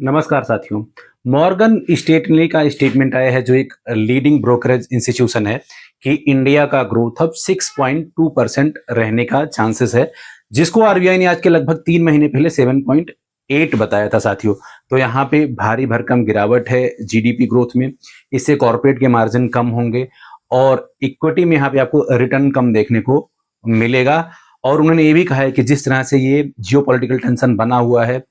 नमस्कार साथियों। Morgan Stanley का स्टेटमेंट आया है, जो एक लीडिंग ब्रोकरेज इंस्टीट्यूशन है, कि इंडिया का ग्रोथ अब 6.2% रहने का चांसेस है, जिसको आरबीआई ने आज के लगभग 3 महीने पहले 7.8 बताया था साथियों। तो यहाँ पे भारी भरकम गिरावट है जीडीपी ग्रोथ में। इससे कॉर्पोरेट के मार्जिन कम होंगे और इक्विटी में यहाँ पे आपको रिटर्न कम देखने को मिलेगा। और उन्होंने ये भी कहा है कि जिस तरह से ये जियोपॉलिटिकल टेंशन बना हुआ है,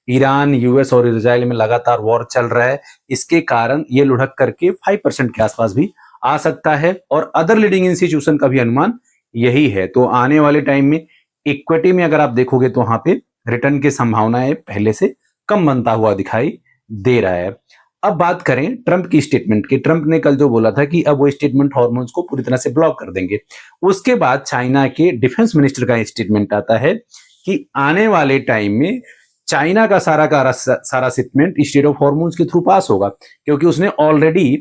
ईरान, यूएस और इजराइल में लगातार वॉर चल रहा है, इसके कारण ये लुढ़क करके 5% के आसपास भी आ सकता है। और अदर लीडिंग इंस्टीट्यूशन का भी अनुमान यही है। तो आने वाले टाइम में इक्विटी में अगर आप देखोगे तो वहां पे रिटर्न की संभावनाएं पहले से कम बनता हुआ दिखाई दे रहा है। अब बात करें ट्रंप की स्टेटमेंट की। ट्रंप ने कल जो बोला था कि अब वो स्टेटमेंट हार्मोन्स को पूरी तरह से ब्लॉक कर देंगे। उसके बाद चाइना के डिफेंस मिनिस्टर का स्टेटमेंट आता है कि आने वाले टाइम में चाइना का सारा शिपमेंट स्टेट ऑफ हॉर्मोन्स के थ्रू पास होगा, क्योंकि उसने ऑलरेडी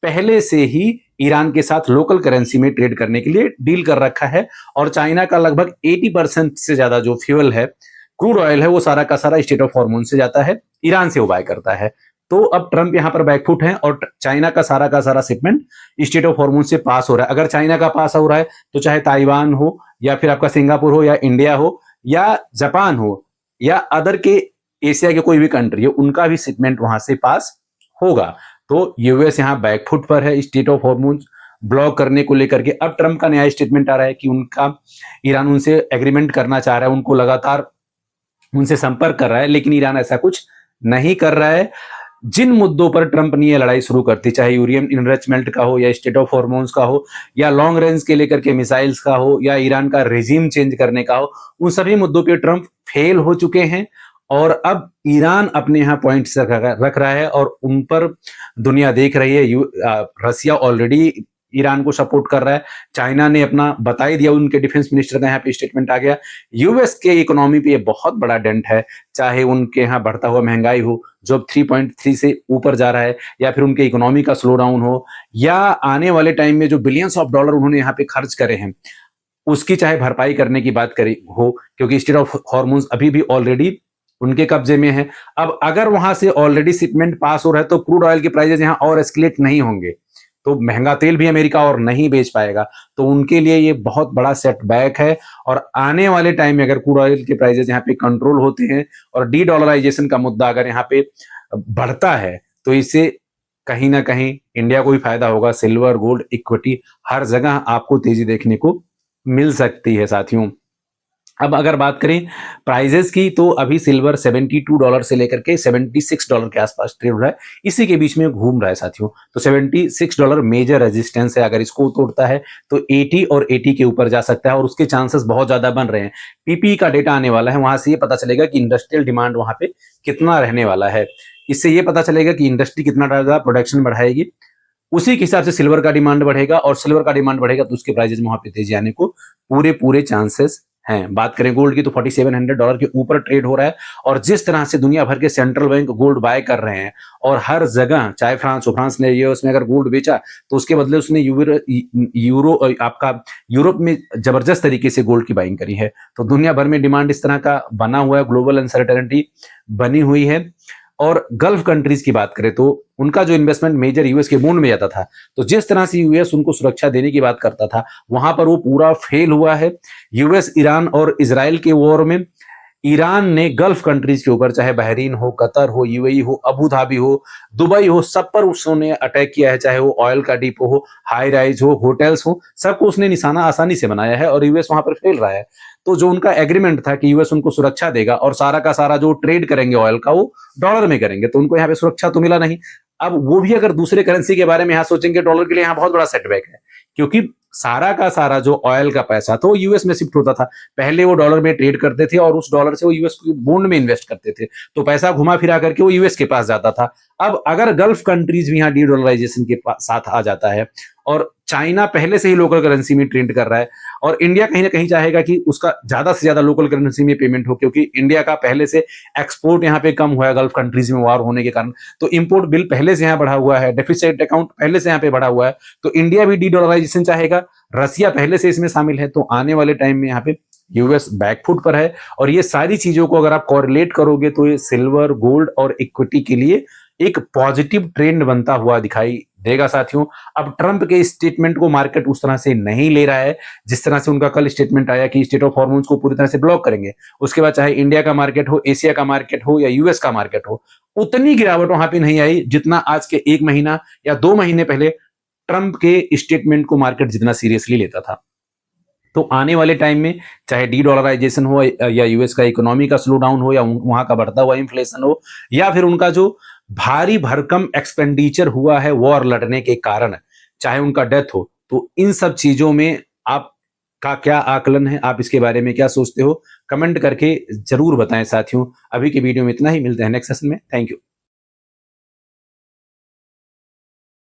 पहले से ही ईरान के साथ लोकल करेंसी में ट्रेड करने के लिए डील कर रखा है। और चाइना का लगभग 80% से ज्यादा जो फ्यूल है, क्रूड ऑयल है, वो सारा का सारा स्टेट ऑफ हॉर्मोन से जाता है, ईरान से वो बाय करता है। तो अब ट्रंप यहां पर बैकफुट है और चाइना का सारा शिपमेंट स्टेट ऑफ हॉर्मोन से पास हो रहा है। अगर चाइना का पास हो रहा है तो चाहे ताइवान हो या फिर आपका सिंगापुर हो या इंडिया हो या जापान हो या अदर के एशिया के कोई भी कंट्री हो, उनका भी शिपमेंट वहां से पास होगा। तो यूएस यहाँ बैकफुट पर है स्टेट ऑफ हॉर्मोन्स ब्लॉक करने को लेकर के। अब ट्रंप का नया स्टेटमेंट आ रहा है कि उनका ईरान उनसे एग्रीमेंट करना चाह रहा है, उनको लगातार उनसे संपर्क कर रहा है, लेकिन ईरान ऐसा कुछ नहीं कर रहा है। जिन मुद्दों पर ट्रंप ने यह लड़ाई शुरू करती, चाहे यूरेनियम इनरिचमेंट का हो या स्टेट ऑफ हॉर्मोन्स का हो या लॉन्ग रेंज के लेकर के मिसाइल्स का हो या ईरान का रेजिम चेंज करने का हो, उन सभी मुद्दों पे ट्रंप फेल हो चुके हैं। और अब ईरान अपने यहाँ पॉइंट्स रख रहा है और उन पर दुनिया देख रही है। रसिया ऑलरेडी ईरान को सपोर्ट कर रहा है। चाइना ने अपना बता ही दिया, उनके डिफेंस मिनिस्टर का यहाँ पे स्टेटमेंट आ गया। यूएस के इकोनॉमी पे ये बहुत बड़ा डेंट है, चाहे उनके यहाँ बढ़ता हुआ महंगाई हो जो अब 3.3 से ऊपर जा रहा है, या फिर उनके इकोनॉमी का स्लो डाउन हो, या आने वाले टाइम में जो बिलियंस ऑफ डॉलर उन्होंने यहाँ पे खर्च करे हैं उसकी चाहे भरपाई करने की बात करी हो, क्योंकि स्टेट ऑफ हॉर्मोन्स अभी भी ऑलरेडी उनके कब्जे में है। अब अगर वहां से ऑलरेडी शिपमेंट पास हो रहा है तो क्रूड ऑयल के प्राइसेस यहाँ और एस्केलेट नहीं होंगे, तो महंगा तेल भी अमेरिका और नहीं बेच पाएगा। तो उनके लिए ये बहुत बड़ा सेटबैक है। और आने वाले टाइम में अगर क्रूड ऑयल के प्राइसेस यहाँ पे कंट्रोल होते हैं और डी डॉलराइजेशन का मुद्दा अगर यहाँ पे बढ़ता है, तो इससे कहीं ना कहीं इंडिया को भी फायदा होगा। सिल्वर, गोल्ड, इक्विटी, हर जगह आपको तेजी देखने को मिल सकती है साथियों। अब अगर बात करें प्राइजेस की, तो अभी सिल्वर $72 से लेकर के $76 के आसपास ट्रेड हो रहा है, इसी के बीच में घूम रहा है साथियों। तो $76 मेजर रेजिस्टेंस है, अगर इसको तोड़ता है तो 80 और 80 के ऊपर जा सकता है, और उसके चांसेस बहुत ज्यादा बन रहे हैं। पीपीई का डेटा आने वाला है, वहां से ये पता चलेगा कि इंडस्ट्रियल डिमांड वहां पे कितना रहने वाला है। इससे ये पता चलेगा कि इंडस्ट्री कितना ज्यादा प्रोडक्शन बढ़ाएगी, उसी के हिसाब से सिल्वर का डिमांड बढ़ेगा, और सिल्वर का डिमांड बढ़ेगा तो उसके प्राइजेस में वहां पे तेजी आने को पूरे पूरे चांसेस हैं। बात करें गोल्ड की, तो $4700 के ऊपर ट्रेड हो रहा है। और जिस तरह से दुनिया भर के सेंट्रल बैंक गोल्ड बाय कर रहे हैं, और हर जगह, चाहे फ्रांस हो, फ्रांस ने यूएस में अगर गोल्ड बेचा तो उसके बदले उसने यूरो आपका यूरोप में जबरदस्त तरीके से गोल्ड की बाइंग करी है। तो दुनिया भर में डिमांड इस तरह का बना हुआ है, ग्लोबल अनसर्टेनिटी बनी हुई है। और गल्फ कंट्रीज की बात करें तो उनका जो इन्वेस्टमेंट मेजर यूएस के बॉन्ड में जाता था, तो जिस तरह से यूएस उनको सुरक्षा देने की बात करता था, वहां पर वो पूरा फेल हुआ है। यूएस, ईरान और इजराइल के वॉर में ईरान ने गल्फ कंट्रीज के ऊपर, चाहे बहरीन हो, कतर हो, यूएई हो, अबू धाबी हो, दुबई हो, सब पर उसने अटैक किया है। चाहे वो ऑयल का डिपो हो, हाई राइज हो, होटल्स हो, सबको उसने निशाना आसानी से बनाया है, और यूएस वहां पर फेल रहा है। तो जो उनका एग्रीमेंट था कि यूएस उनको सुरक्षा देगा और सारा का सारा जो ट्रेड करेंगे ऑयल का वो डॉलर में करेंगे, तो उनको यहाँ पे सुरक्षा तो मिला नहीं। अब वो भी अगर दूसरे करेंसी के बारे में यहाँ सोचेंगे, डॉलर के लिए यहाँ बहुत बड़ा सेटबैक है, क्योंकि सारा का सारा जो ऑयल का पैसा था वो यूएस में शिफ्ट होता था। पहले वो डॉलर में ट्रेड करते थे और उस डॉलर से वो यूएस बॉन्ड में इन्वेस्ट करते थे, तो पैसा घुमा फिरा करके वो यूएस के पास जाता था। अब अगर गल्फ कंट्रीज भी यहाँ डी डॉलराइजेशन के साथ आ जाता है, और चाइना पहले से ही लोकल करेंसी में ट्रेंड कर रहा है, और इंडिया कहीं ना कहीं चाहेगा कि उसका ज्यादा से ज्यादा लोकल करेंसी में पेमेंट हो, क्योंकि इंडिया का पहले से एक्सपोर्ट यहाँ पे कम हुआ है गल्फ कंट्रीज में वार होने के कारण, तो इंपोर्ट बिल पहले से यहाँ बढ़ा हुआ है, डेफिसिट अकाउंट पहले से यहाँ पे बढ़ा हुआ है, तो इंडिया भी डी डॉलराइजेशन चाहेगा। रसिया पहले से इसमें शामिल है, तो आने वाले टाइम में यहाँ पे यूएस बैकफुट पर है। और ये सारी चीजों को अगर आप कॉरिलेट करोगे तो ये सिल्वर, गोल्ड और इक्विटी के लिए एक पॉजिटिव ट्रेंड बनता हुआ दिखाई देगा साथियों। अब ट्रंप के स्टेटमेंट को मार्केट उस तरह से नहीं ले रहा है जिस तरह से उनका कल स्टेटमेंट आया कि स्टेट ऑफ हॉर्मोन्स को पूरी तरह से ब्लॉक करेंगे। उसके बाद चाहे इंडिया का मार्केट हो, एशिया का मार्केट हो या यूएस का मार्केट हो, उतनी गिरावट वहां पे नहीं आई जितना आज के 1 महीना या 2 महीने पहले ट्रंप के स्टेटमेंट को मार्केट जितना सीरियसली लेता था। तो आने वाले टाइम में चाहे डी डॉलराइजेशन हो या यूएस का इकोनॉमी का स्लो डाउन हो या वहां का बढ़ता हुआ इन्फ्लेशन हो या फिर उनका जो भारी भरकम एक्सपेंडिचर हुआ है वॉर लड़ने के कारण, चाहे उनका डेथ हो, तो इन सब चीजों में आपका क्या आकलन है, आप इसके बारे में क्या सोचते हो, कमेंट करके जरूर बताएं साथियों। अभी के वीडियो में इतना ही, मिलते हैं नेक्स्ट सेशन में। Thank you.